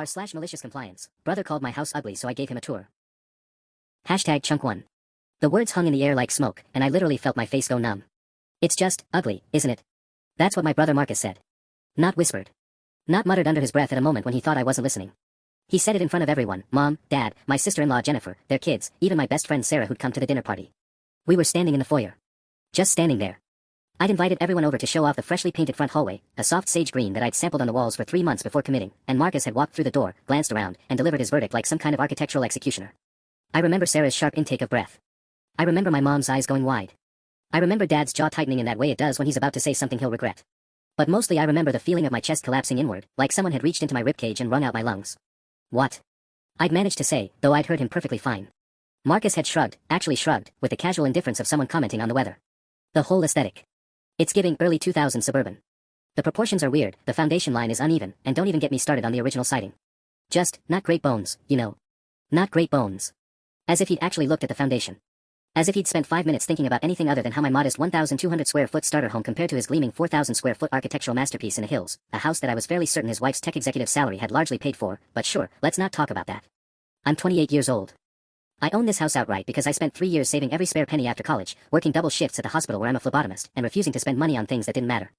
r/MaliciousCompliance. Brother called my house ugly, so I gave him a tour. Hashtag chunk 1. The words hung in the air like smoke, and I literally felt my face go numb. It's just ugly, isn't it? That's what my brother Marcus said. Not whispered. Not muttered under his breath at a moment when he thought I wasn't listening. He said it in front of everyone: Mom, Dad, my sister-in-law Jennifer, their kids, even my best friend Sarah who'd come to the dinner party. We were standing in the foyer. Just standing there. I'd invited everyone over to show off the freshly painted front hallway, a soft sage green that I'd sampled on the walls for 3 months before committing, and Marcus had walked through the door, glanced around, and delivered his verdict like some kind of architectural executioner. I remember Sarah's sharp intake of breath. I remember my mom's eyes going wide. I remember Dad's jaw tightening in that way it does when he's about to say something he'll regret. But mostly I remember the feeling of my chest collapsing inward, like someone had reached into my ribcage and wrung out my lungs. What? I'd managed to say, though I'd heard him perfectly fine. Marcus had shrugged, actually shrugged, with the casual indifference of someone commenting on the weather. The whole aesthetic. It's giving early 2000s suburban. The proportions are weird, the foundation line is uneven, and don't even get me started on the original siding. Just, not great bones, you know. Not great bones. As if he'd actually looked at the foundation. As if he'd spent 5 minutes thinking about anything other than how my modest 1,200 square foot starter home compared to his gleaming 4,000 square foot architectural masterpiece in the hills, a house that I was fairly certain his wife's tech executive salary had largely paid for, but sure, let's not talk about that. I'm 28 years old. I own this house outright because I spent 3 years saving every spare penny after college, working double shifts at the hospital where I'm a phlebotomist, and refusing to spend money on things that didn't matter.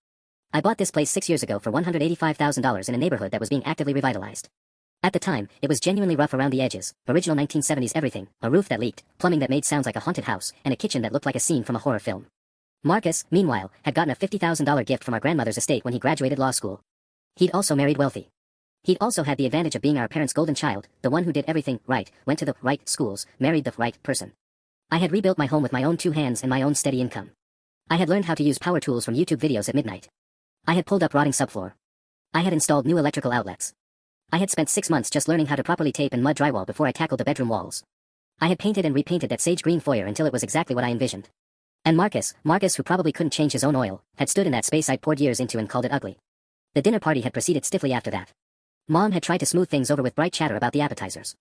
I bought this place 6 years ago for $185,000 in a neighborhood that was being actively revitalized. At the time, it was genuinely rough around the edges, original 1970s everything, a roof that leaked, plumbing that made sounds like a haunted house, and a kitchen that looked like a scene from a horror film. Marcus, meanwhile, had gotten a $50,000 gift from our grandmother's estate when he graduated law school. He'd also married wealthy. He'd also had the advantage of being our parents' golden child, the one who did everything right, went to the right schools, married the right person. I had rebuilt my home with my own 2 hands and my own steady income. I had learned how to use power tools from YouTube videos at midnight. I had pulled up rotting subfloor. I had installed new electrical outlets. I had spent 6 months just learning how to properly tape and mud drywall before I tackled the bedroom walls. I had painted and repainted that sage green foyer until it was exactly what I envisioned. And Marcus, who probably couldn't change his own oil, had stood in that space I'd poured years into and called it ugly. The dinner party had proceeded stiffly after that. Mom had tried to smooth things over with bright chatter about the appetizers.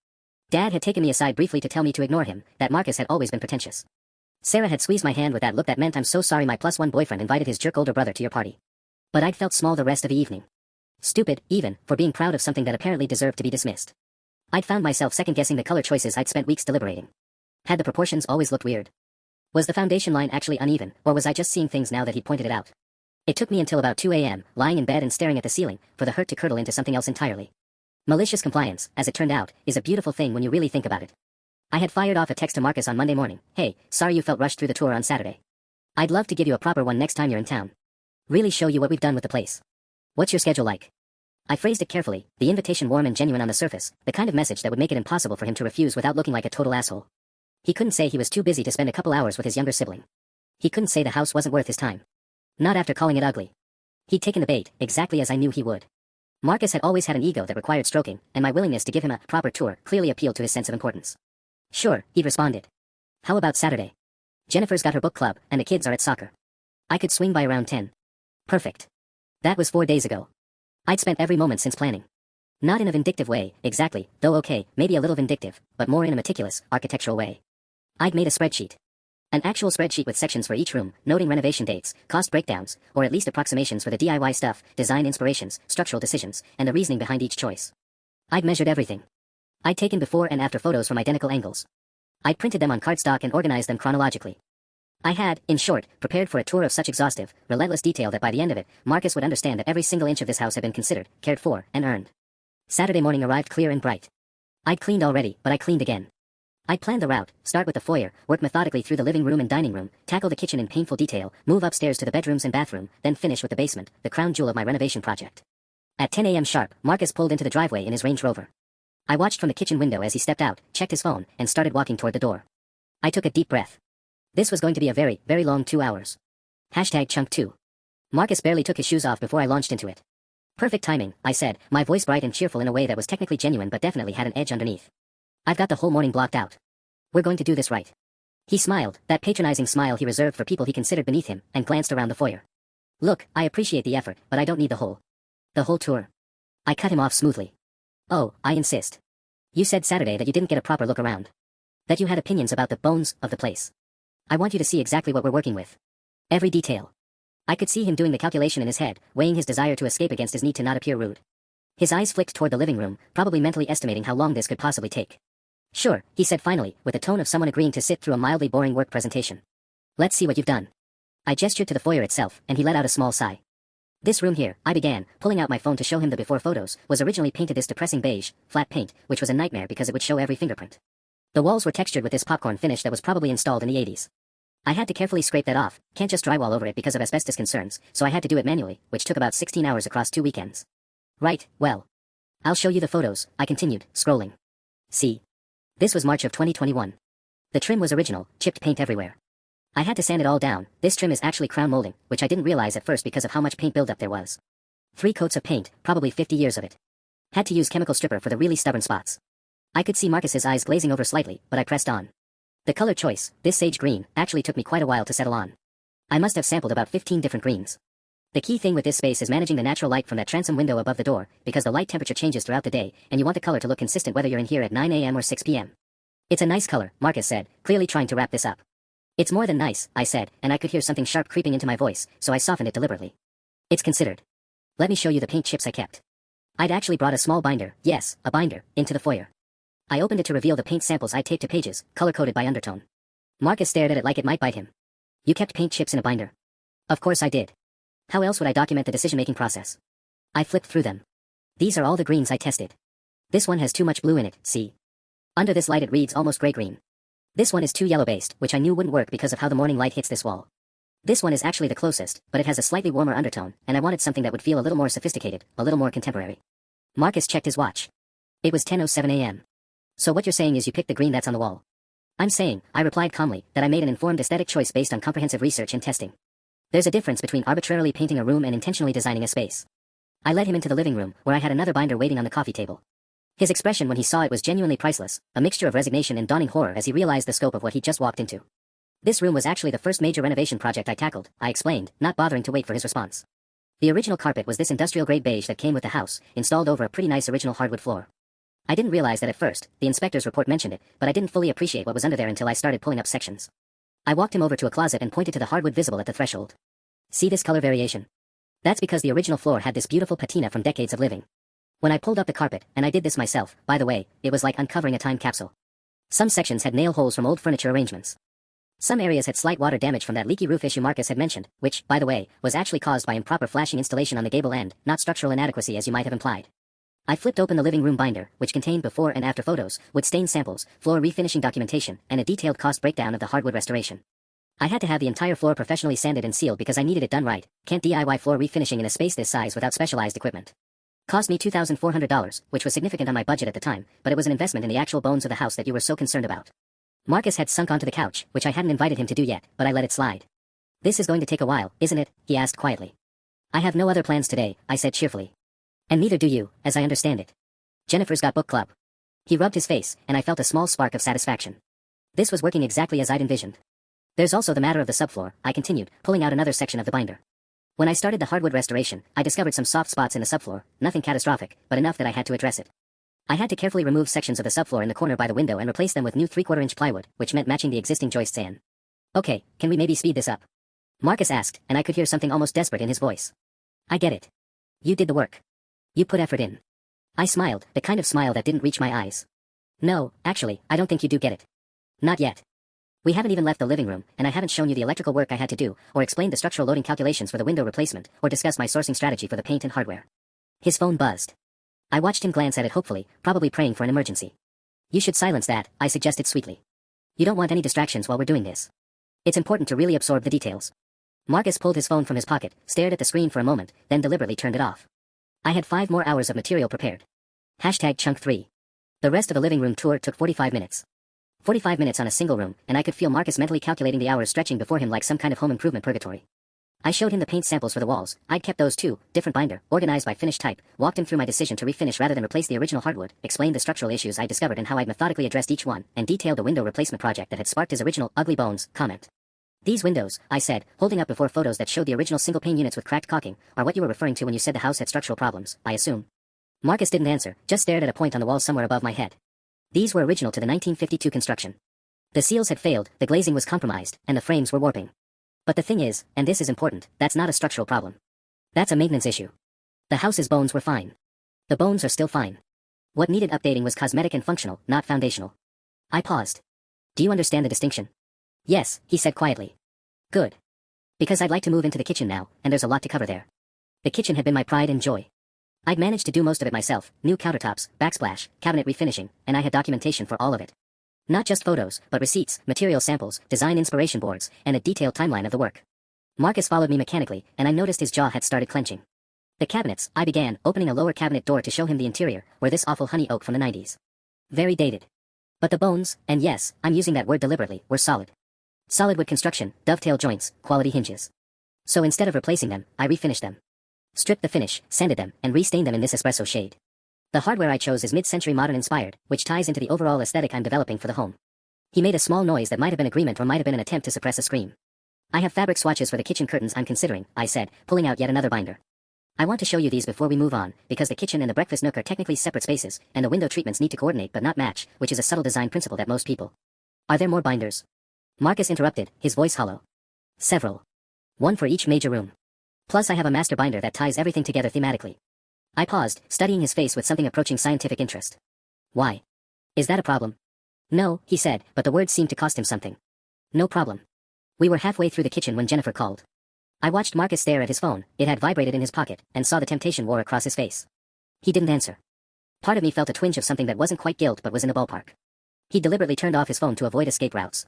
Dad had taken me aside briefly to tell me to ignore him, that Marcus had always been pretentious. Sarah had squeezed my hand with that look that meant I'm so sorry my +1 boyfriend invited his jerk older brother to your party. But I'd felt small the rest of the evening. Stupid, even, for being proud of something that apparently deserved to be dismissed. I'd found myself second-guessing the color choices I'd spent weeks deliberating. Had the proportions always looked weird? Was the foundation line actually uneven, or was I just seeing things now that he'd pointed it out? It took me until about 2 a.m., lying in bed and staring at the ceiling, for the hurt to curdle into something else entirely. Malicious compliance, as it turned out, is a beautiful thing when you really think about it. I had fired off a text to Marcus on Monday morning: "Hey, sorry you felt rushed through the tour on Saturday. I'd love to give you a proper one next time you're in town. Really show you what we've done with the place. What's your schedule like?" I phrased it carefully, the invitation warm and genuine on the surface, the kind of message that would make it impossible for him to refuse without looking like a total asshole. He couldn't say he was too busy to spend a couple hours with his younger sibling. He couldn't say the house wasn't worth his time. Not after calling it ugly. He'd taken the bait, exactly as I knew he would. Marcus had always had an ego that required stroking, and my willingness to give him a proper tour clearly appealed to his sense of importance. Sure, he'd responded. How about Saturday? Jennifer's got her book club, and the kids are at soccer. I could swing by around 10. Perfect. That was 4 days ago. I'd spent every moment since planning. Not in a vindictive way, exactly, though okay, maybe a little vindictive, but more in a meticulous, architectural way. I'd made a spreadsheet. An actual spreadsheet with sections for each room, noting renovation dates, cost breakdowns, or at least approximations for the DIY stuff, design inspirations, structural decisions, and the reasoning behind each choice. I'd measured everything. I'd taken before and after photos from identical angles. I'd printed them on cardstock and organized them chronologically. I had, in short, prepared for a tour of such exhaustive, relentless detail that by the end of it, Marcus would understand that every single inch of this house had been considered, cared for, and earned. Saturday morning arrived clear and bright. I'd cleaned already, but I cleaned again. I'd planned the route, start with the foyer, work methodically through the living room and dining room, tackle the kitchen in painful detail, move upstairs to the bedrooms and bathroom, then finish with the basement, the crown jewel of my renovation project. At 10 a.m. sharp, Marcus pulled into the driveway in his Range Rover. I watched from the kitchen window as he stepped out, checked his phone, and started walking toward the door. I took a deep breath. This was going to be a very, very long 2 hours. Hashtag chunk 2. Marcus barely took his shoes off before I launched into it. Perfect timing, I said, my voice bright and cheerful in a way that was technically genuine but definitely had an edge underneath. I've got the whole morning blocked out. We're going to do this right. He smiled, that patronizing smile he reserved for people he considered beneath him, and glanced around the foyer. Look, I appreciate the effort, but I don't need the whole tour. I cut him off smoothly. Oh, I insist. You said Saturday that you didn't get a proper look around. That you had opinions about the bones of the place. I want you to see exactly what we're working with. Every detail. I could see him doing the calculation in his head, weighing his desire to escape against his need to not appear rude. His eyes flicked toward the living room, probably mentally estimating how long this could possibly take. Sure, he said finally, with the tone of someone agreeing to sit through a mildly boring work presentation. Let's see what you've done. I gestured to the foyer itself, and he let out a small sigh. This room here, I began, pulling out my phone to show him the before photos, was originally painted this depressing beige, flat paint, which was a nightmare because it would show every fingerprint. The walls were textured with this popcorn finish that was probably installed in the 80s. I had to carefully scrape that off, can't just drywall over it because of asbestos concerns, so I had to do it manually, which took about 16 hours across 2 weekends. Right, well. I'll show you the photos, I continued, scrolling. See. This was March of 2021. The trim was original, chipped paint everywhere. I had to sand it all down. This trim is actually crown molding, which I didn't realize at first because of how much paint buildup there was. 3 coats of paint, probably 50 years of it. Had to use chemical stripper for the really stubborn spots. I could see Marcus's eyes glazing over slightly, but I pressed on. The color choice, this sage green, actually took me quite a while to settle on. I must have sampled about 15 different greens. The key thing with this space is managing the natural light from that transom window above the door, because the light temperature changes throughout the day, and you want the color to look consistent whether you're in here at 9 a.m. or 6 p.m. It's a nice color, Marcus said, clearly trying to wrap this up. It's more than nice, I said, and I could hear something sharp creeping into my voice, so I softened it deliberately. It's considered. Let me show you the paint chips I kept. I'd actually brought a small binder, yes, a binder, into the foyer. I opened it to reveal the paint samples I'd taped to pages, color-coded by undertone. Marcus stared at it like it might bite him. You kept paint chips in a binder? Of course I did. How else would I document the decision-making process? I flipped through them. These are all the greens I tested. This one has too much blue in it, see? Under this light it reads almost gray-green. This one is too yellow-based, which I knew wouldn't work because of how the morning light hits this wall. This one is actually the closest, but it has a slightly warmer undertone, and I wanted something that would feel a little more sophisticated, a little more contemporary. Marcus checked his watch. It was 10:07 a.m. So what you're saying is you picked the green that's on the wall? I'm saying, I replied calmly, that I made an informed aesthetic choice based on comprehensive research and testing. There's a difference between arbitrarily painting a room and intentionally designing a space. I led him into the living room, where I had another binder waiting on the coffee table. His expression when he saw it was genuinely priceless, a mixture of resignation and dawning horror as he realized the scope of what he'd just walked into. This room was actually the first major renovation project I tackled, I explained, not bothering to wait for his response. The original carpet was this industrial-grade beige that came with the house, installed over a pretty nice original hardwood floor. I didn't realize that at first, the inspector's report mentioned it, but I didn't fully appreciate what was under there until I started pulling up sections. I walked him over to a closet and pointed to the hardwood visible at the threshold. See this color variation? That's because the original floor had this beautiful patina from decades of living. When I pulled up the carpet, and I did this myself, by the way, it was like uncovering a time capsule. Some sections had nail holes from old furniture arrangements. Some areas had slight water damage from that leaky roof issue Marcus had mentioned, which, by the way, was actually caused by improper flashing installation on the gable end, not structural inadequacy as you might have implied. I flipped open the living room binder, which contained before and after photos, wood stain samples, floor refinishing documentation, and a detailed cost breakdown of the hardwood restoration. I had to have the entire floor professionally sanded and sealed because I needed it done right. Can't DIY floor refinishing in a space this size without specialized equipment. Cost me $2,400, which was significant on my budget at the time, but it was an investment in the actual bones of the house that you were so concerned about. Marcus had sunk onto the couch, which I hadn't invited him to do yet, but I let it slide. This is going to take a while, isn't it? He asked quietly. I have no other plans today, I said cheerfully. And neither do you, as I understand it. Jennifer's got book club. He rubbed his face, and I felt a small spark of satisfaction. This was working exactly as I'd envisioned. There's also the matter of the subfloor, I continued, pulling out another section of the binder. When I started the hardwood restoration, I discovered some soft spots in the subfloor, nothing catastrophic, but enough that I had to address it. I had to carefully remove sections of the subfloor in the corner by the window and replace them with new 3/4-inch plywood, which meant matching the existing joists in. Okay, can we maybe speed this up? Marcus asked, and I could hear something almost desperate in his voice. I get it. You did the work. You put effort in. I smiled, the kind of smile that didn't reach my eyes. No, actually, I don't think you do get it. Not yet. We haven't even left the living room, and I haven't shown you the electrical work I had to do, or explained the structural loading calculations for the window replacement, or discussed my sourcing strategy for the paint and hardware. His phone buzzed. I watched him glance at it hopefully, probably praying for an emergency. You should silence that, I suggested sweetly. You don't want any distractions while we're doing this. It's important to really absorb the details. Marcus pulled his phone from his pocket, stared at the screen for a moment, then deliberately turned it off. I had 5 more hours of material prepared. #chunk 3. The rest of the living room tour took 45 minutes. 45 minutes on a single room, and I could feel Marcus mentally calculating the hours stretching before him like some kind of home improvement purgatory. I showed him the paint samples for the walls. I'd kept those too, different binder, organized by finish type, walked him through my decision to refinish rather than replace the original hardwood, explained the structural issues I discovered and how I'd methodically addressed each one, and detailed the window replacement project that had sparked his original ugly bones comment. These windows, I said, holding up before photos that showed the original single-pane units with cracked caulking, are what you were referring to when you said the house had structural problems, I assume. Marcus didn't answer, just stared at a point on the wall somewhere above my head. These were original to the 1952 construction. The seals had failed, the glazing was compromised, and the frames were warping. But the thing is, and this is important, that's not a structural problem. That's a maintenance issue. The house's bones were fine. The bones are still fine. What needed updating was cosmetic and functional, not foundational. I paused. Do you understand the distinction? Yes, he said quietly. Good. Because I'd like to move into the kitchen now, and there's a lot to cover there. The kitchen had been my pride and joy. I'd managed to do most of it myself, new countertops, backsplash, cabinet refinishing, and I had documentation for all of it. Not just photos, but receipts, material samples, design inspiration boards, and a detailed timeline of the work. Marcus followed me mechanically, and I noticed his jaw had started clenching. The cabinets, I began, opening a lower cabinet door to show him the interior, were this awful honey oak from the 90s. Very dated. But the bones, and yes, I'm using that word deliberately, were solid. Solid wood construction, dovetail joints, quality hinges. So instead of replacing them, I refinished them. Stripped the finish, sanded them, and restained them in this espresso shade. The hardware I chose is mid-century modern inspired, which ties into the overall aesthetic I'm developing for the home. He made a small noise that might have been agreement or might have been an attempt to suppress a scream. I have fabric swatches for the kitchen curtains I'm considering, I said, pulling out yet another binder. I want to show you these before we move on, because the kitchen and the breakfast nook are technically separate spaces, and the window treatments need to coordinate but not match, which is a subtle design principle that most people. Are there more binders? Marcus interrupted, his voice hollow. Several. One for each major room. Plus I have a master binder that ties everything together thematically. I paused, studying his face with something approaching scientific interest. Why? Is that a problem? No, he said, but the words seemed to cost him something. No problem. We were halfway through the kitchen when Jennifer called. I watched Marcus stare at his phone, it had vibrated in his pocket, and saw the temptation war across his face. He didn't answer. Part of me felt a twinge of something that wasn't quite guilt but was in the ballpark. He deliberately turned off his phone to avoid escape routes.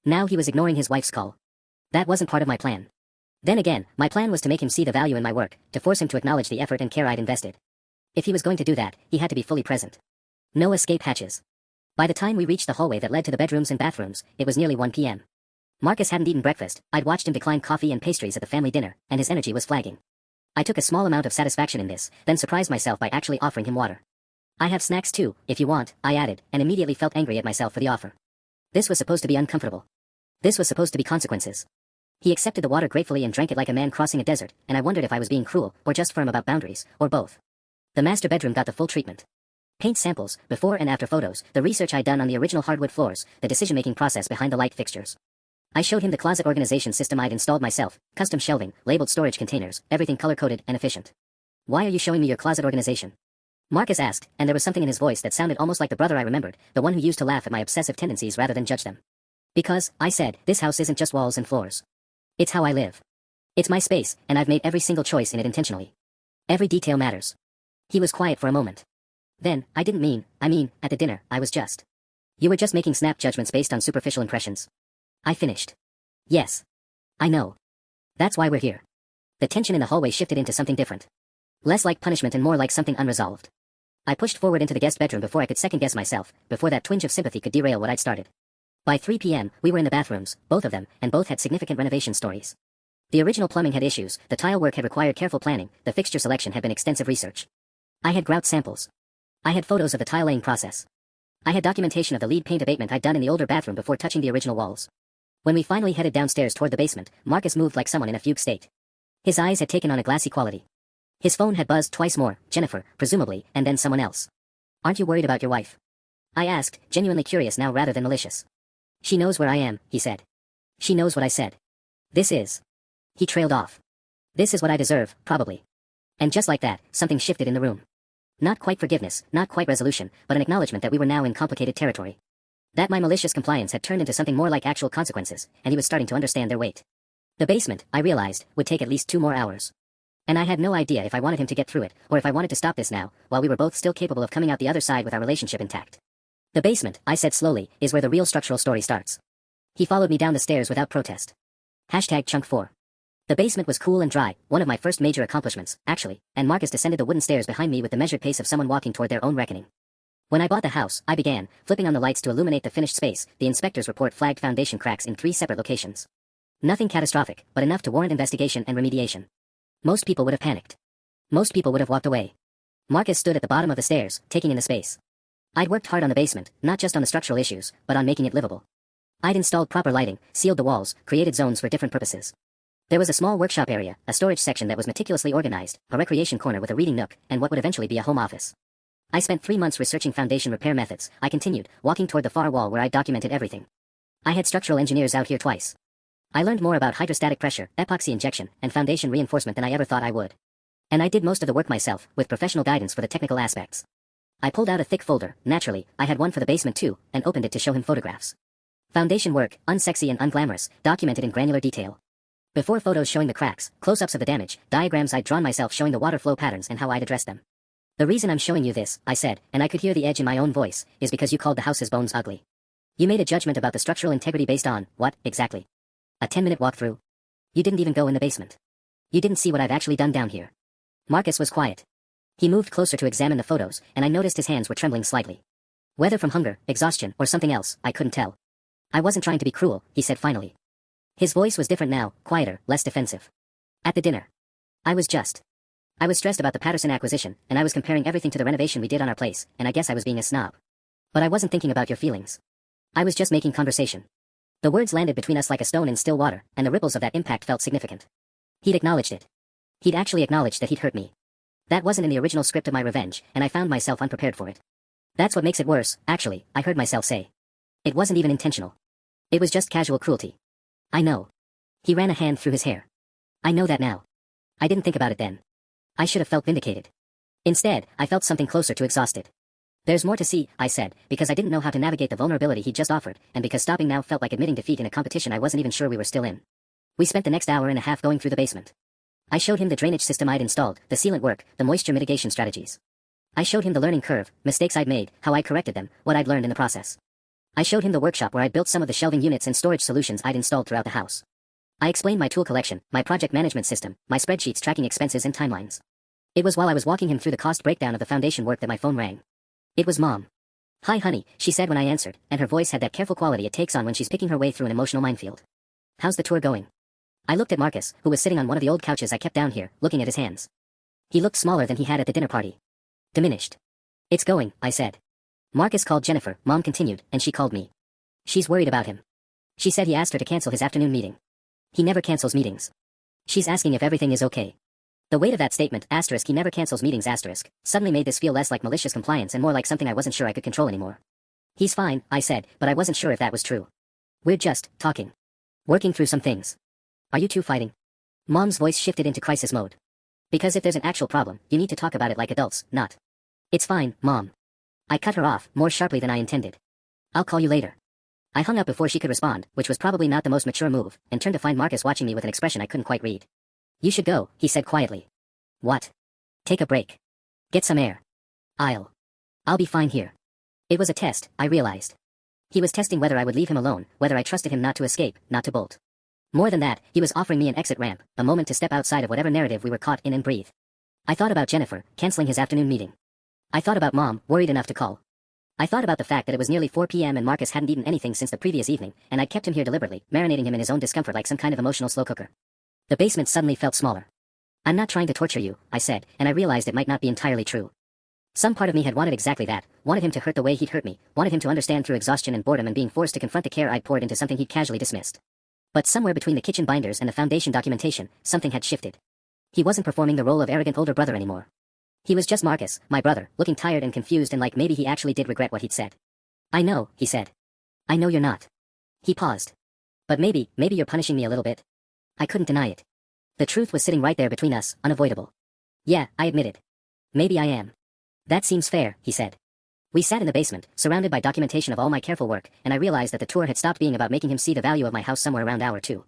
Now he was ignoring his wife's call. That wasn't part of my plan. Then again, my plan was to make him see the value in my work, to force him to acknowledge the effort and care I'd invested. If he was going to do that, he had to be fully present. No escape hatches. By the time we reached the hallway that led to the bedrooms and bathrooms, it was nearly 1 p.m. Marcus hadn't eaten breakfast, I'd watched him decline coffee and pastries at the family dinner, and his energy was flagging. I took a small amount of satisfaction in this, then surprised myself by actually offering him water. I have snacks too, if you want, I added, and immediately felt angry at myself for the offer. This was supposed to be uncomfortable. This was supposed to be consequences. He accepted the water gratefully and drank it like a man crossing a desert, and I wondered if I was being cruel, or just firm about boundaries, or both. The master bedroom got the full treatment. Paint samples, before and after photos, the research I'd done on the original hardwood floors, the decision-making process behind the light fixtures. I showed him the closet organization system I'd installed myself, custom shelving, labeled storage containers, everything color-coded and efficient. Why are you showing me your closet organization? Marcus asked, and there was something in his voice that sounded almost like the brother I remembered, the one who used to laugh at my obsessive tendencies rather than judge them. Because, I said, this house isn't just walls and floors. It's how I live. It's my space, and I've made every single choice in it intentionally. Every detail matters. He was quiet for a moment. Then, I mean, at the dinner, I was just. You were just making snap judgments based on superficial impressions. I finished. Yes. I know. That's why we're here. The tension in the hallway shifted into something different. Less like punishment and more like something unresolved. I pushed forward into the guest bedroom before I could second-guess myself, before that twinge of sympathy could derail what I'd started. By 3 p.m., we were in the bathrooms, both of them, and both had significant renovation stories. The original plumbing had issues, the tile work had required careful planning, the fixture selection had been extensive research. I had grout samples. I had photos of the tile laying process. I had documentation of the lead paint abatement I'd done in the older bathroom before touching the original walls. When we finally headed downstairs toward the basement, Marcus moved like someone in a fugue state. His eyes had taken on a glassy quality. His phone had buzzed twice more, Jennifer, presumably, and then someone else. Aren't you worried about your wife? I asked, genuinely curious now rather than malicious. She knows where I am, he said. She knows what I said. This is. He trailed off. This is what I deserve, probably. And just like that, something shifted in the room. Not quite forgiveness, not quite resolution, but an acknowledgement that we were now in complicated territory. That my malicious compliance had turned into something more like actual consequences, and he was starting to understand their weight. The basement, I realized, would take at least 2 more hours. And I had no idea if I wanted him to get through it, or if I wanted to stop this now, while we were both still capable of coming out the other side with our relationship intact. The basement, I said slowly, is where the real structural story starts. He followed me down the stairs without protest. Chunk 4. The basement was cool and dry, one of my first major accomplishments, actually, and Marcus descended the wooden stairs behind me with the measured pace of someone walking toward their own reckoning. When I bought the house, I began, flipping on the lights to illuminate the finished space. The inspector's report flagged foundation cracks in 3 separate locations. Nothing catastrophic, but enough to warrant investigation and remediation. Most people would have panicked. Most people would have walked away. Marcus stood at the bottom of the stairs, taking in the space. I'd worked hard on the basement, not just on the structural issues, but on making it livable. I'd installed proper lighting, sealed the walls, created zones for different purposes. There was a small workshop area, a storage section that was meticulously organized, a recreation corner with a reading nook, and what would eventually be a home office. I spent 3 months researching foundation repair methods. I continued, walking toward the far wall where I'd documented everything. I had structural engineers out here twice. I learned more about hydrostatic pressure, epoxy injection, and foundation reinforcement than I ever thought I would. And I did most of the work myself, with professional guidance for the technical aspects. I pulled out a thick folder, naturally, I had one for the basement too, and opened it to show him photographs. Foundation work, unsexy and unglamorous, documented in granular detail. Before photos showing the cracks, close-ups of the damage, diagrams I'd drawn myself showing the water flow patterns and how I'd address them. The reason I'm showing you this, I said, and I could hear the edge in my own voice, is because you called the house's bones ugly. You made a judgment about the structural integrity based on, what, exactly? A 10-minute walkthrough? You didn't even go in the basement. You didn't see what I've actually done down here. Marcus was quiet. He moved closer to examine the photos, and I noticed his hands were trembling slightly. Whether from hunger, exhaustion, or something else, I couldn't tell. I wasn't trying to be cruel, he said finally. His voice was different now, quieter, less defensive. At the dinner. I was stressed about the Patterson acquisition, and I was comparing everything to the renovation we did on our place, and I guess I was being a snob. But I wasn't thinking about your feelings. I was just making conversation. The words landed between us like a stone in still water, and the ripples of that impact felt significant. He'd acknowledged it. He'd actually acknowledged that he'd hurt me. That wasn't in the original script of my revenge, and I found myself unprepared for it. That's what makes it worse, actually, I heard myself say. It wasn't even intentional. It was just casual cruelty. I know. He ran a hand through his hair. I know that now. I didn't think about it then. I should have felt vindicated. Instead, I felt something closer to exhausted. There's more to see, I said, because I didn't know how to navigate the vulnerability he'd just offered, and because stopping now felt like admitting defeat in a competition I wasn't even sure we were still in. We spent the next hour and a half going through the basement. I showed him the drainage system I'd installed, the sealant work, the moisture mitigation strategies. I showed him the learning curve, mistakes I'd made, how I'd corrected them, what I'd learned in the process. I showed him the workshop where I'd built some of the shelving units and storage solutions I'd installed throughout the house. I explained my tool collection, my project management system, my spreadsheets tracking expenses and timelines. It was while I was walking him through the cost breakdown of the foundation work that my phone rang. It was Mom. Hi honey, she said when I answered, and her voice had that careful quality it takes on when she's picking her way through an emotional minefield. How's the tour going? I looked at Marcus, who was sitting on one of the old couches I kept down here, looking at his hands. He looked smaller than he had at the dinner party. Diminished. It's going, I said. Marcus called Jennifer, Mom continued, and she called me. She's worried about him. She said he asked her to cancel his afternoon meeting. He never cancels meetings. She's asking if everything is okay. The weight of that statement, asterisk he never cancels meetings asterisk, suddenly made this feel less like malicious compliance and more like something I wasn't sure I could control anymore. He's fine, I said, but I wasn't sure if that was true. We're just talking. Working through some things. Are you two fighting? Mom's voice shifted into crisis mode. Because if there's an actual problem, you need to talk about it like adults, not. It's fine, Mom. I cut her off, more sharply than I intended. I'll call you later. I hung up before she could respond, which was probably not the most mature move, and turned to find Marcus watching me with an expression I couldn't quite read. You should go, he said quietly. What? Take a break. Get some air. I'll be fine here. It was a test, I realized. He was testing whether I would leave him alone, whether I trusted him not to escape, not to bolt. More than that, he was offering me an exit ramp, a moment to step outside of whatever narrative we were caught in and breathe. I thought about Jennifer, canceling his afternoon meeting. I thought about Mom, worried enough to call. I thought about the fact that it was nearly 4 p.m. and Marcus hadn't eaten anything since the previous evening, and I'd kept him here deliberately, marinating him in his own discomfort like some kind of emotional slow cooker. The basement suddenly felt smaller. I'm not trying to torture you, I said, and I realized it might not be entirely true. Some part of me had wanted exactly that, wanted him to hurt the way he'd hurt me, wanted him to understand through exhaustion and boredom and being forced to confront the care I'd poured into something he'd casually dismissed. But somewhere between the kitchen binders and the foundation documentation, something had shifted. He wasn't performing the role of arrogant older brother anymore. He was just Marcus, my brother, looking tired and confused and like maybe he actually did regret what he'd said. I know, he said. I know you're not. He paused. But maybe you're punishing me a little bit. I couldn't deny it. The truth was sitting right there between us, unavoidable. Yeah, I admitted. Maybe I am. That seems fair, he said. We sat in the basement, surrounded by documentation of all my careful work, and I realized that the tour had stopped being about making him see the value of my house somewhere around hour 2.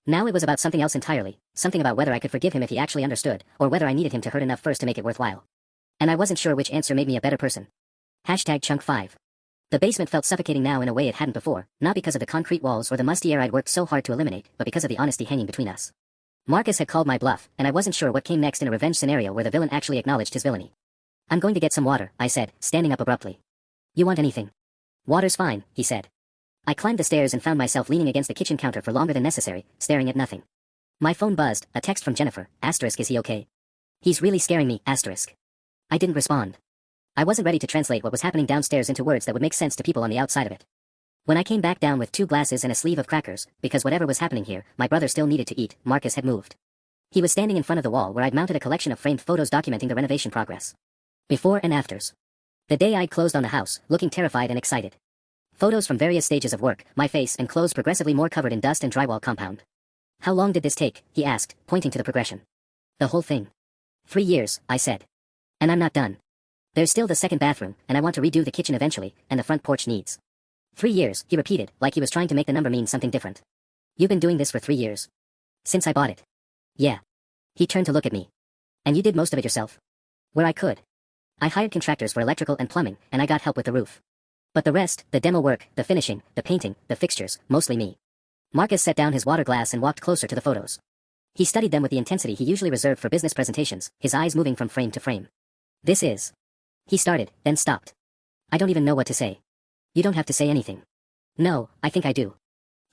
Now it was about something else entirely, something about whether I could forgive him if he actually understood, or whether I needed him to hurt enough first to make it worthwhile. And I wasn't sure which answer made me a better person. Chunk 5. The basement felt suffocating now in a way it hadn't before, not because of the concrete walls or the musty air I'd worked so hard to eliminate, but because of the honesty hanging between us. Marcus had called my bluff, and I wasn't sure what came next in a revenge scenario where the villain actually acknowledged his villainy. I'm going to get some water, I said, standing up abruptly. You want anything? Water's fine, he said. I climbed the stairs and found myself leaning against the kitchen counter for longer than necessary, staring at nothing. My phone buzzed, a text from Jennifer, asterisk is he okay? He's really scaring me, asterisk. I didn't respond. I wasn't ready to translate what was happening downstairs into words that would make sense to people on the outside of it. When I came back down with 2 glasses and a sleeve of crackers, because whatever was happening here, my brother still needed to eat, Marcus had moved. He was standing in front of the wall where I'd mounted a collection of framed photos documenting the renovation progress. Before and afters. The day I'd closed on the house, looking terrified and excited. Photos from various stages of work, my face and clothes progressively more covered in dust and drywall compound. How long did this take? He asked, pointing to the progression. The whole thing. 3 years, I said. And I'm not done. There's still the second bathroom, and I want to redo the kitchen eventually, and the front porch needs. 3 years, he repeated, like he was trying to make the number mean something different. You've been doing this for 3 years. Since I bought it. Yeah. He turned to look at me. And you did most of it yourself? Where I could. I hired contractors for electrical and plumbing, and I got help with the roof. But the rest, the demo work, the finishing, the painting, the fixtures, mostly me. Marcus set down his water glass and walked closer to the photos. He studied them with the intensity he usually reserved for business presentations, his eyes moving from frame to frame. This is. He started, then stopped. I don't even know what to say. You don't have to say anything. No, I think I do.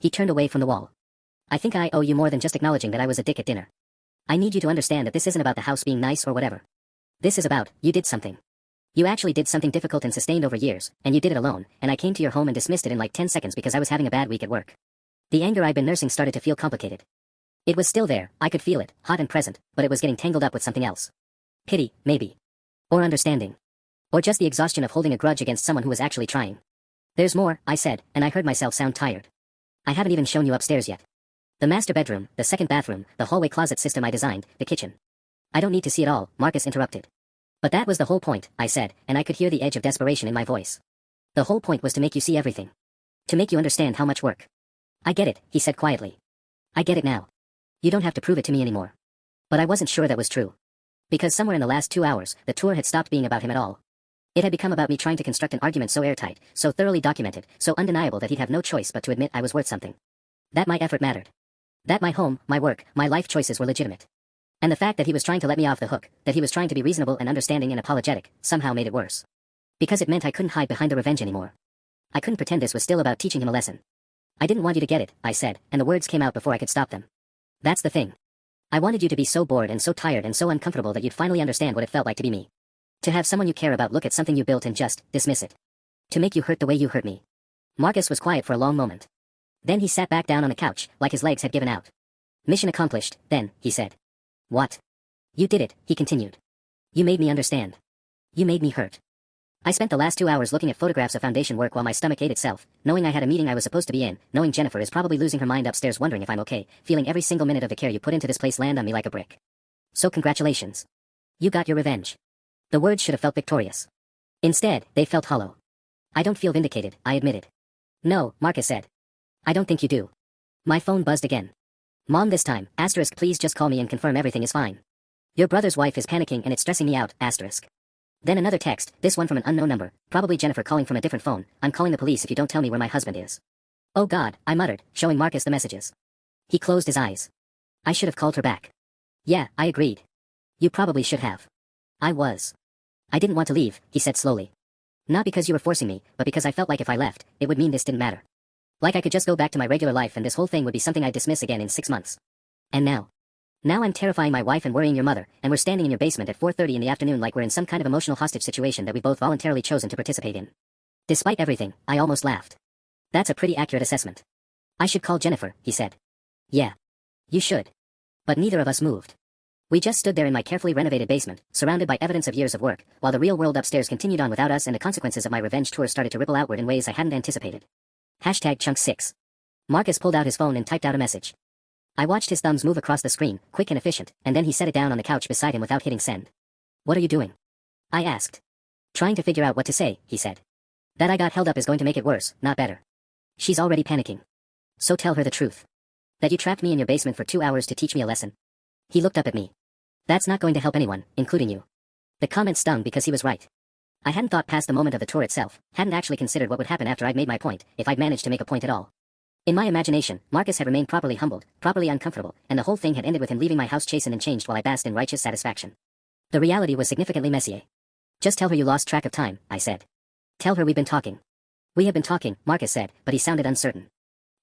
He turned away from the wall. I think I owe you more than just acknowledging that I was a dick at dinner. I need you to understand that this isn't about the house being nice or whatever. This is about, you did something. You actually did something difficult and sustained over years, and you did it alone, and I came to your home and dismissed it in like 10 seconds because I was having a bad week at work. The anger I'd been nursing started to feel complicated. It was still there, I could feel it, hot and present, but it was getting tangled up with something else. Pity, maybe. Or understanding. Or just the exhaustion of holding a grudge against someone who was actually trying. There's more, I said, and I heard myself sound tired. I haven't even shown you upstairs yet. The master bedroom, the second bathroom, the hallway closet system I designed, the kitchen. I don't need to see it all, Marcus interrupted. But that was the whole point, I said, and I could hear the edge of desperation in my voice. The whole point was to make you see everything. To make you understand how much work. I get it, he said quietly. I get it now. You don't have to prove it to me anymore. But I wasn't sure that was true. Because somewhere in the last 2 hours, the tour had stopped being about him at all. It had become about me trying to construct an argument so airtight, so thoroughly documented, so undeniable that he'd have no choice but to admit I was worth something. That my effort mattered. That my home, my work, my life choices were legitimate. And the fact that he was trying to let me off the hook, that he was trying to be reasonable and understanding and apologetic, somehow made it worse. Because it meant I couldn't hide behind the revenge anymore. I couldn't pretend this was still about teaching him a lesson. I didn't want you to get it, I said, and the words came out before I could stop them. That's the thing. I wanted you to be so bored and so tired and so uncomfortable that you'd finally understand what it felt like to be me. To have someone you care about look at something you built and just dismiss it. To make you hurt the way you hurt me. Marcus was quiet for a long moment. Then he sat back down on the couch, like his legs had given out. Mission accomplished, then, he said. What? You did it, he continued. You made me understand. You made me hurt. I spent the last 2 hours looking at photographs of foundation work while my stomach ate itself, knowing I had a meeting I was supposed to be in, knowing Jennifer is probably losing her mind upstairs wondering if I'm okay, feeling every single minute of the care you put into this place land on me like a brick. So congratulations. You got your revenge. The words should have felt victorious. Instead, they felt hollow. I don't feel vindicated, I admitted. No, Marcus said. I don't think you do. My phone buzzed again. Mom this time, asterisk please just call me and confirm everything is fine. Your brother's wife is panicking and it's stressing me out, asterisk. Then another text, this one from an unknown number, probably Jennifer calling from a different phone, I'm calling the police if you don't tell me where my husband is. Oh God, I muttered, showing Marcus the messages. He closed his eyes. I should have called her back. Yeah, I agreed. You probably should have. I was. I didn't want to leave, he said slowly. Not because you were forcing me, but because I felt like if I left, it would mean this didn't matter. Like I could just go back to my regular life and this whole thing would be something I'd dismiss again in 6 months. And now. Now I'm terrifying my wife and worrying your mother, and we're standing in your basement at 4:30 in the afternoon like we're in some kind of emotional hostage situation that we both voluntarily chosen to participate in. Despite everything, I almost laughed. That's a pretty accurate assessment. I should call Jennifer, he said. Yeah. You should. But neither of us moved. We just stood there in my carefully renovated basement, surrounded by evidence of years of work, while the real world upstairs continued on without us and the consequences of my revenge tour started to ripple outward in ways I hadn't anticipated. #chunk6. Marcus pulled out his phone and typed out a message. I watched his thumbs move across the screen, quick and efficient, and then he set it down on the couch beside him without hitting send. What are you doing? I asked. Trying to figure out what to say, he said. That I got held up is going to make it worse, not better. She's already panicking. So tell her the truth. That you trapped me in your basement for 2 hours to teach me a lesson. He looked up at me. That's not going to help anyone, including you. The comment stung because he was right. I hadn't thought past the moment of the tour itself, hadn't actually considered what would happen after I'd made my point, if I'd managed to make a point at all. In my imagination, Marcus had remained properly humbled, properly uncomfortable, and the whole thing had ended with him leaving my house chastened and changed while I basked in righteous satisfaction. The reality was significantly messier. Just tell her you lost track of time, I said. Tell her we've been talking. We have been talking, Marcus said, but he sounded uncertain.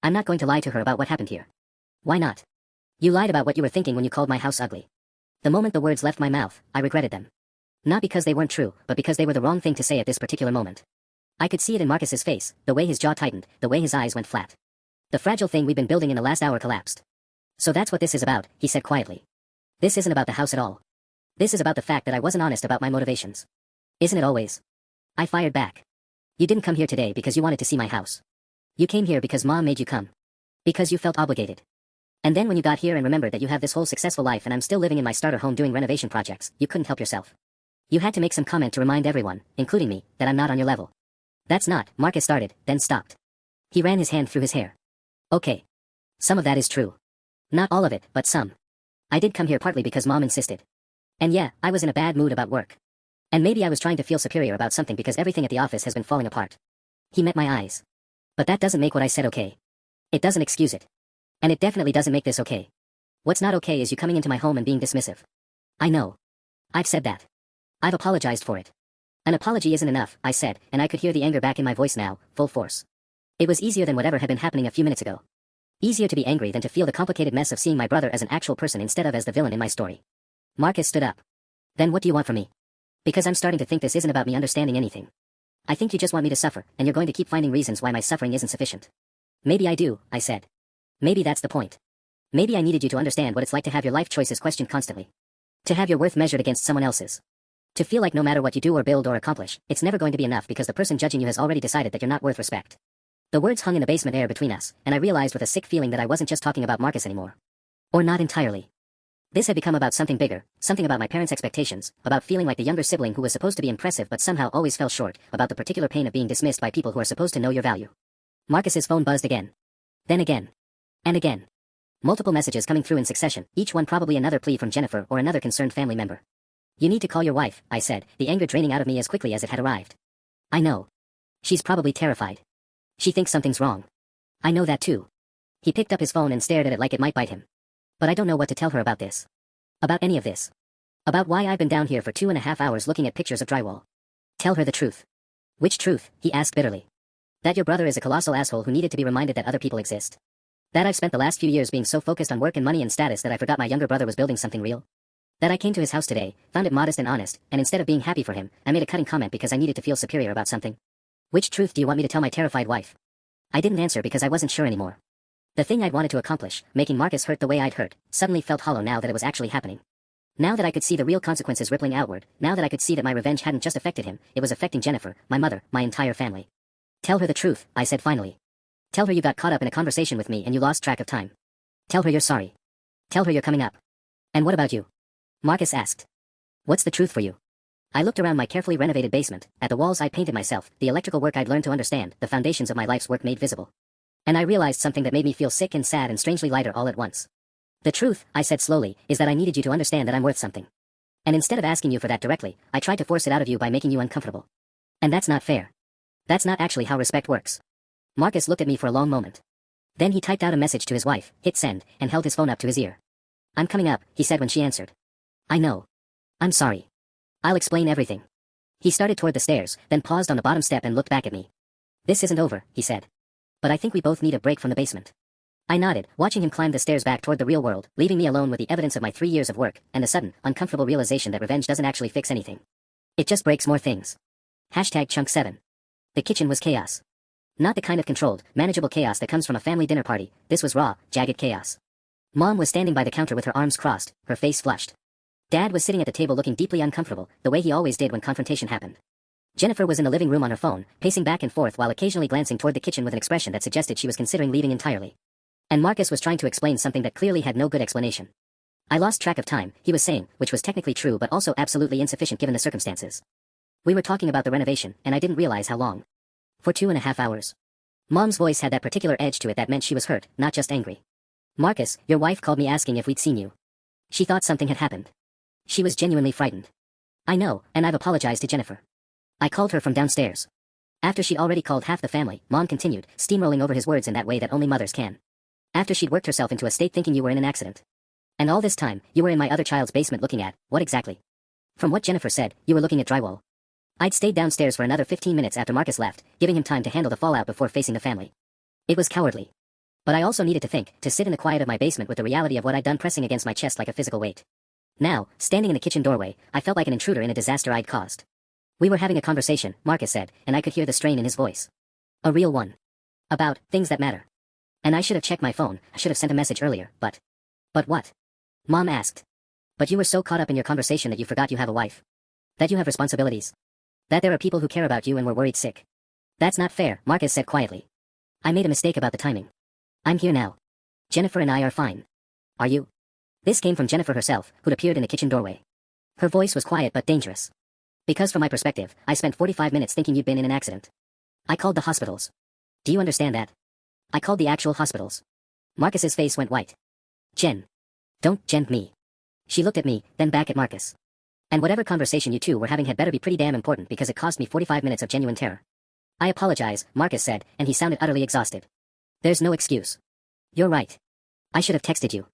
I'm not going to lie to her about what happened here. Why not? You lied about what you were thinking when you called my house ugly. The moment the words left my mouth, I regretted them. Not because they weren't true, but because they were the wrong thing to say at this particular moment. I could see it in Marcus's face, the way his jaw tightened, the way his eyes went flat. The fragile thing we'd been building in the last hour collapsed. So that's what this is about, he said quietly. This isn't about the house at all. This is about the fact that I wasn't honest about my motivations. Isn't it always? I fired back. You didn't come here today because you wanted to see my house. You came here because Mom made you come. Because you felt obligated. And then when you got here and remembered that you have this whole successful life and I'm still living in my starter home doing renovation projects, you couldn't help yourself. You had to make some comment to remind everyone, including me, that I'm not on your level. That's not, Marcus started, then stopped. He ran his hand through his hair. Okay. Some of that is true. Not all of it, but some. I did come here partly because Mom insisted. And yeah, I was in a bad mood about work. And maybe I was trying to feel superior about something because everything at the office has been falling apart. He met my eyes. But that doesn't make what I said okay. It doesn't excuse it. And it definitely doesn't make this okay. What's not okay is you coming into my home and being dismissive. I know. I've said that. I've apologized for it. An apology isn't enough, I said, and I could hear the anger back in my voice now, full force. It was easier than whatever had been happening a few minutes ago. Easier to be angry than to feel the complicated mess of seeing my brother as an actual person instead of as the villain in my story. Marcus stood up. Then what do you want from me? Because I'm starting to think this isn't about me understanding anything. I think you just want me to suffer, and you're going to keep finding reasons why my suffering isn't sufficient. Maybe I do, I said. Maybe that's the point. Maybe I needed you to understand what it's like to have your life choices questioned constantly. To have your worth measured against someone else's. To feel like no matter what you do or build or accomplish, it's never going to be enough because the person judging you has already decided that you're not worth respect. The words hung in the basement air between us, and I realized with a sick feeling that I wasn't just talking about Marcus anymore. Or not entirely. This had become about something bigger, something about my parents' expectations, about feeling like the younger sibling who was supposed to be impressive but somehow always fell short, about the particular pain of being dismissed by people who are supposed to know your value. Marcus's phone buzzed again. Then again. And again. Multiple messages coming through in succession, each one probably another plea from Jennifer or another concerned family member. You need to call your wife, I said, the anger draining out of me as quickly as it had arrived. I know. She's probably terrified. She thinks something's wrong. I know that too. He picked up his phone and stared at it like it might bite him. But I don't know what to tell her about this. About any of this. About why I've been down here for 2.5 hours looking at pictures of drywall. Tell her the truth. Which truth? He asked bitterly. That your brother is a colossal asshole who needed to be reminded that other people exist. That I've spent the last few years being so focused on work and money and status that I forgot my younger brother was building something real. That I came to his house today, found it modest and honest, and instead of being happy for him, I made a cutting comment because I needed to feel superior about something. Which truth do you want me to tell my terrified wife? I didn't answer because I wasn't sure anymore. The thing I'd wanted to accomplish, making Marcus hurt the way I'd hurt, suddenly felt hollow now that it was actually happening. Now that I could see the real consequences rippling outward, now that I could see that my revenge hadn't just affected him, it was affecting Jennifer, my mother, my entire family. Tell her the truth, I said finally. Tell her you got caught up in a conversation with me and you lost track of time. Tell her you're sorry. Tell her you're coming up. And what about you? Marcus asked. What's the truth for you? I looked around my carefully renovated basement, at the walls I'd painted myself, the electrical work I'd learned to understand, the foundations of my life's work made visible. And I realized something that made me feel sick and sad and strangely lighter all at once. The truth, I said slowly, is that I needed you to understand that I'm worth something. And instead of asking you for that directly, I tried to force it out of you by making you uncomfortable. And that's not fair. That's not actually how respect works. Marcus looked at me for a long moment. Then he typed out a message to his wife, hit send, and held his phone up to his ear. I'm coming up, he said when she answered. I know. I'm sorry. I'll explain everything. He started toward the stairs, then paused on the bottom step and looked back at me. This isn't over, he said. But I think we both need a break from the basement. I nodded, watching him climb the stairs back toward the real world, leaving me alone with the evidence of my 3 years of work, and the sudden, uncomfortable realization that revenge doesn't actually fix anything. It just breaks more things. #Chunk 7. The kitchen was chaos. Not the kind of controlled, manageable chaos that comes from a family dinner party. This was raw, jagged chaos. Mom was standing by the counter with her arms crossed, her face flushed. Dad was sitting at the table looking deeply uncomfortable, the way he always did when confrontation happened. Jennifer was in the living room on her phone, pacing back and forth while occasionally glancing toward the kitchen with an expression that suggested she was considering leaving entirely. And Marcus was trying to explain something that clearly had no good explanation. I lost track of time, he was saying, which was technically true but also absolutely insufficient given the circumstances. We were talking about the renovation, and I didn't realize how long. For 2.5 hours. Mom's voice had that particular edge to it that meant she was hurt, not just angry. Marcus, your wife called me asking if we'd seen you. She thought something had happened. She was genuinely frightened. I know, and I've apologized to Jennifer. I called her from downstairs. After she'd already called half the family, Mom continued, steamrolling over his words in that way that only mothers can. After she'd worked herself into a state thinking you were in an accident. And all this time, you were in my other child's basement looking at, what exactly? From what Jennifer said, you were looking at drywall. I'd stayed downstairs for another 15 minutes after Marcus left, giving him time to handle the fallout before facing the family. It was cowardly. But I also needed to think, to sit in the quiet of my basement with the reality of what I'd done pressing against my chest like a physical weight. Now, standing in the kitchen doorway, I felt like an intruder in a disaster I'd caused. We were having a conversation, Marcus said, and I could hear the strain in his voice. A real one. About things that matter. And I should have checked my phone, I should have sent a message earlier, but... But what? Mom asked. But you were so caught up in your conversation that you forgot you have a wife. That you have responsibilities. That there are people who care about you and were worried sick. That's not fair, Marcus said quietly. I made a mistake about the timing. I'm here now. Jennifer and I are fine. Are you? This came from Jennifer herself, who'd appeared in the kitchen doorway. Her voice was quiet but dangerous. Because from my perspective, I spent 45 minutes thinking you'd been in an accident. I called the hospitals. Do you understand that? I called the actual hospitals. Marcus's face went white. Jen. Don't Jen me. She looked at me, then back at Marcus. And whatever conversation you two were having had better be pretty damn important because it cost me 45 minutes of genuine terror. I apologize, Marcus said, and he sounded utterly exhausted. There's no excuse. You're right. I should have texted you.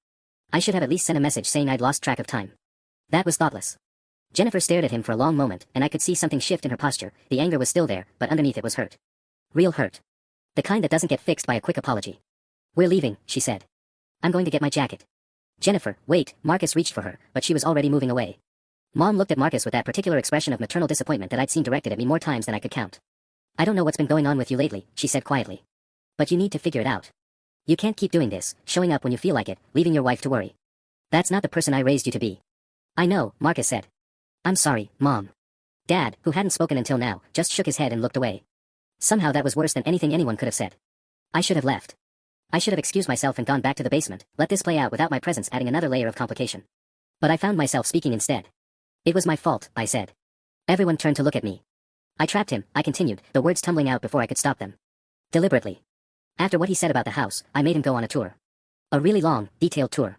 I should have at least sent a message saying I'd lost track of time. That was thoughtless. Jennifer stared at him for a long moment, and I could see something shift in her posture. The anger was still there, but underneath it was hurt. Real hurt. The kind that doesn't get fixed by a quick apology. We're leaving, she said. I'm going to get my jacket. Jennifer, wait, Marcus reached for her, but she was already moving away. Mom looked at Marcus with that particular expression of maternal disappointment that I'd seen directed at me more times than I could count. I don't know what's been going on with you lately, she said quietly. But you need to figure it out. You can't keep doing this, showing up when you feel like it, leaving your wife to worry. That's not the person I raised you to be. I know, Marcus said. I'm sorry, Mom. Dad, who hadn't spoken until now, just shook his head and looked away. Somehow that was worse than anything anyone could have said. I should have left. I should have excused myself and gone back to the basement, let this play out without my presence adding another layer of complication. But I found myself speaking instead. It was my fault, I said. Everyone turned to look at me. I trapped him, I continued, the words tumbling out before I could stop them. Deliberately. After what he said about the house, I made him go on a tour. A really long, detailed tour.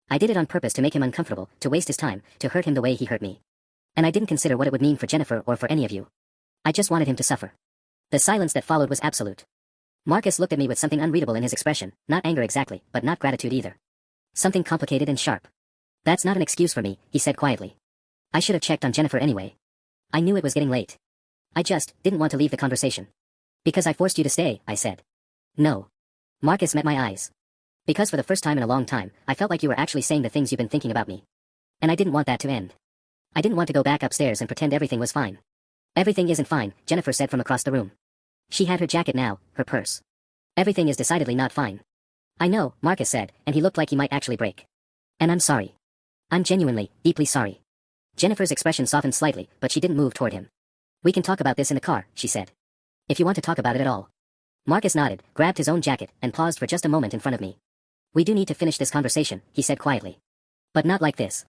I did it on purpose to make him uncomfortable, to waste his time, to hurt him the way he hurt me. And I didn't consider what it would mean for Jennifer or for any of you. I just wanted him to suffer. The silence that followed was absolute. Marcus looked at me with something unreadable in his expression, not anger exactly, but not gratitude either. Something complicated and sharp. That's not an excuse for me, he said quietly. I should have checked on Jennifer anyway. I knew it was getting late. I just didn't want to leave the conversation. Because I forced you to stay, I said. No. Marcus met my eyes. Because for the first time in a long time, I felt like you were actually saying the things you've been thinking about me. And I didn't want that to end. I didn't want to go back upstairs and pretend everything was fine. Everything isn't fine, Jennifer said from across the room. She had her jacket now, her purse. Everything is decidedly not fine. I know, Marcus said, and he looked like he might actually break. And I'm sorry. I'm genuinely, deeply sorry. Jennifer's expression softened slightly, but she didn't move toward him. We can talk about this in the car, she said. If you want to talk about it at all. Marcus nodded, grabbed his own jacket, and paused for just a moment in front of me. We do need to finish this conversation, he said quietly. But not like this.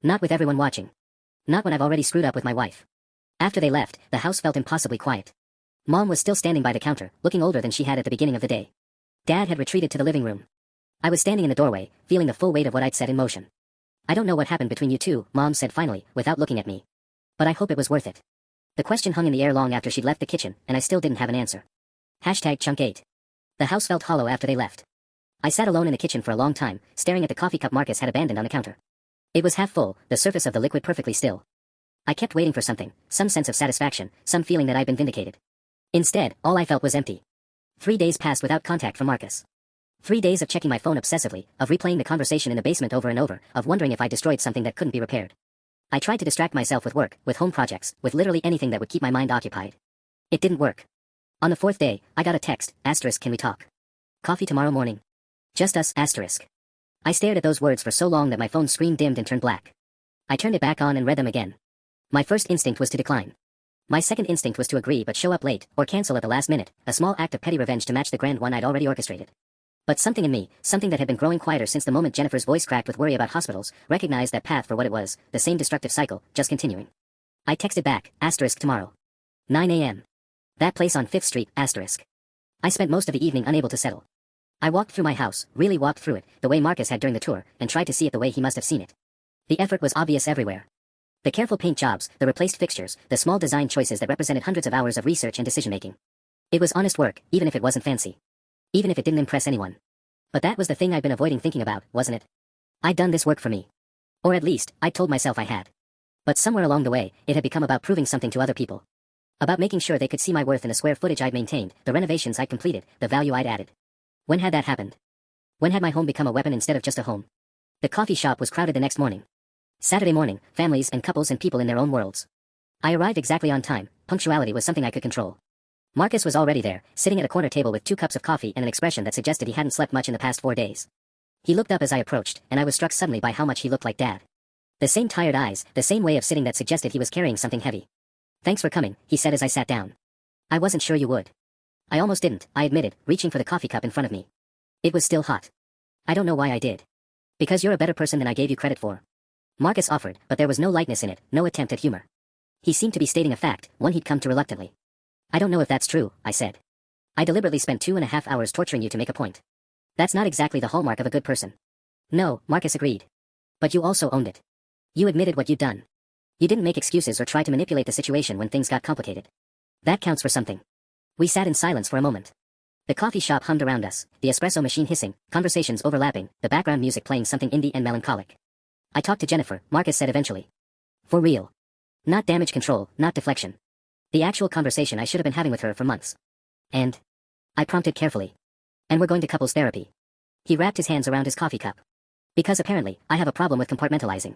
Not with everyone watching. Not when I've already screwed up with my wife. After they left, the house felt impossibly quiet. Mom was still standing by the counter, looking older than she had at the beginning of the day. Dad had retreated to the living room. I was standing in the doorway, feeling the full weight of what I'd set in motion. I don't know what happened between you two, Mom said finally, without looking at me. But I hope it was worth it. The question hung in the air long after she'd left the kitchen, and I still didn't have an answer. #Chunk8. The house felt hollow after they left. I sat alone in the kitchen for a long time, staring at the coffee cup Marcus had abandoned on the counter. It was half full, the surface of the liquid perfectly still. I kept waiting for something, some sense of satisfaction, some feeling that I'd been vindicated. Instead, all I felt was empty. 3 days passed without contact from Marcus. 3 days of checking my phone obsessively, of replaying the conversation in the basement over and over, of wondering if I destroyed something that couldn't be repaired. I tried to distract myself with work, with home projects, with literally anything that would keep my mind occupied. It didn't work. On the 4th day, I got a text, *, can we talk? Coffee tomorrow morning. Just us, *. I stared at those words for so long that my phone screen dimmed and turned black. I turned it back on and read them again. My first instinct was to decline. My second instinct was to agree but show up late, or cancel at the last minute, a small act of petty revenge to match the grand one I'd already orchestrated. But something in me, something that had been growing quieter since the moment Jennifer's voice cracked with worry about hospitals, recognized that path for what it was, the same destructive cycle, just continuing. I texted back, * tomorrow. 9 a.m. That place on 5th Street, *. I spent most of the evening unable to settle. I walked through my house, really walked through it, the way Marcus had during the tour, and tried to see it the way he must have seen it. The effort was obvious everywhere. The careful paint jobs, the replaced fixtures, the small design choices that represented hundreds of hours of research and decision-making. It was honest work, even if it wasn't fancy. Even if it didn't impress anyone. But that was the thing I'd been avoiding thinking about, wasn't it? I'd done this work for me. Or at least, I told myself I had. But somewhere along the way, it had become about proving something to other people. About making sure they could see my worth in the square footage I'd maintained, the renovations I'd completed, the value I'd added. When had that happened? When had my home become a weapon instead of just a home? The coffee shop was crowded the next morning. Saturday morning, families and couples and people in their own worlds. I arrived exactly on time, punctuality was something I could control. Marcus was already there, sitting at a corner table with 2 cups of coffee and an expression that suggested he hadn't slept much in the past 4 days. He looked up as I approached, and I was struck suddenly by how much he looked like Dad. The same tired eyes, the same way of sitting that suggested he was carrying something heavy. Thanks for coming, he said as I sat down. I wasn't sure you would. I almost didn't, I admitted, reaching for the coffee cup in front of me. It was still hot. I don't know why I did. Because you're a better person than I gave you credit for. Marcus offered, but there was no lightness in it, no attempt at humor. He seemed to be stating a fact, one he'd come to reluctantly. I don't know if that's true, I said. I deliberately spent 2.5 hours torturing you to make a point. That's not exactly the hallmark of a good person. No, Marcus agreed. But you also owned it. You admitted what you'd done. You didn't make excuses or try to manipulate the situation when things got complicated. That counts for something. We sat in silence for a moment. The coffee shop hummed around us, the espresso machine hissing, conversations overlapping, the background music playing something indie and melancholic. I talked to Jennifer, Marcus said eventually. For real. Not damage control, not deflection. The actual conversation I should have been having with her for months. And I prompted carefully. And we're going to couples therapy. He wrapped his hands around his coffee cup. Because apparently, I have a problem with compartmentalizing.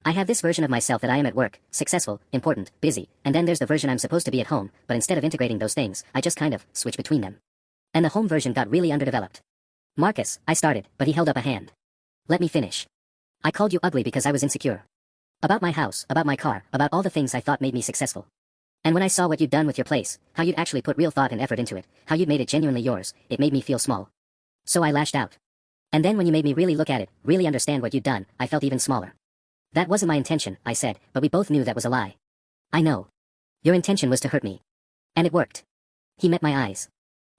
I have this version of myself that I am at work, successful, important, busy, and then there's the version I'm supposed to be at home, but instead of integrating those things, I just kind of switch between them. And the home version got really underdeveloped. Marcus, I started, but he held up a hand. Let me finish. I called you ugly because I was insecure. About my house, about my car, about all the things I thought made me successful. And when I saw what you'd done with your place, how you'd actually put real thought and effort into it, how you'd made it genuinely yours, it made me feel small. So I lashed out. And then when you made me really look at it, really understand what you'd done, I felt even smaller. That wasn't my intention, I said, but we both knew that was a lie. I know. Your intention was to hurt me. And it worked. He met my eyes.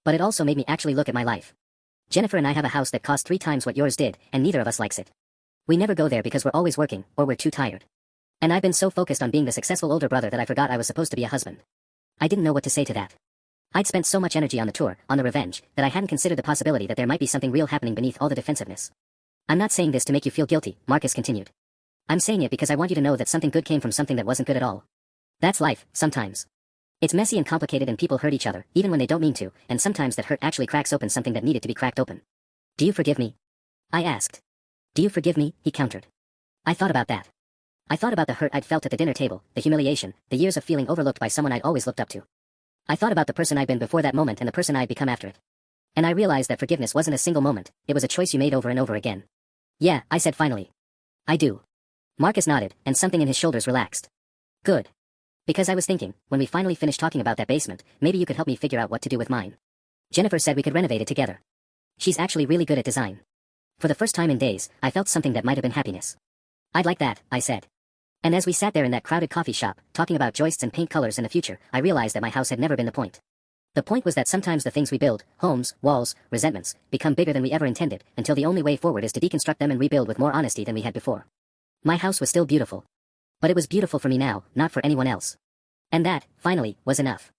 But it also made me actually look at my life. Jennifer and I have a house that cost 3 times what yours did, and neither of us likes it. We never go there because we're always working, or we're too tired. And I've been so focused on being the successful older brother that I forgot I was supposed to be a husband. I didn't know what to say to that. I'd spent so much energy on the tour, on the revenge, that I hadn't considered the possibility that there might be something real happening beneath all the defensiveness. I'm not saying this to make you feel guilty, Marcus continued. I'm saying it because I want you to know that something good came from something that wasn't good at all. That's life, sometimes. It's messy and complicated and people hurt each other, even when they don't mean to, and sometimes that hurt actually cracks open something that needed to be cracked open. Do you forgive me? I asked. Do you forgive me? He countered. I thought about that. I thought about the hurt I'd felt at the dinner table, the humiliation, the years of feeling overlooked by someone I'd always looked up to. I thought about the person I'd been before that moment and the person I'd become after it. And I realized that forgiveness wasn't a single moment, it was a choice you made over and over again. Yeah, I said finally. I do. Marcus nodded, and something in his shoulders relaxed. Good. Because I was thinking, when we finally finished talking about that basement, maybe you could help me figure out what to do with mine. Jennifer said we could renovate it together. She's actually really good at design. For the first time in days, I felt something that might have been happiness. I'd like that, I said. And as we sat there in that crowded coffee shop, talking about joists and paint colors and the future, I realized that my house had never been the point. The point was that sometimes the things we build, homes, walls, resentments, become bigger than we ever intended, until the only way forward is to deconstruct them and rebuild with more honesty than we had before. My house was still beautiful. But it was beautiful for me now, not for anyone else. And that, finally, was enough.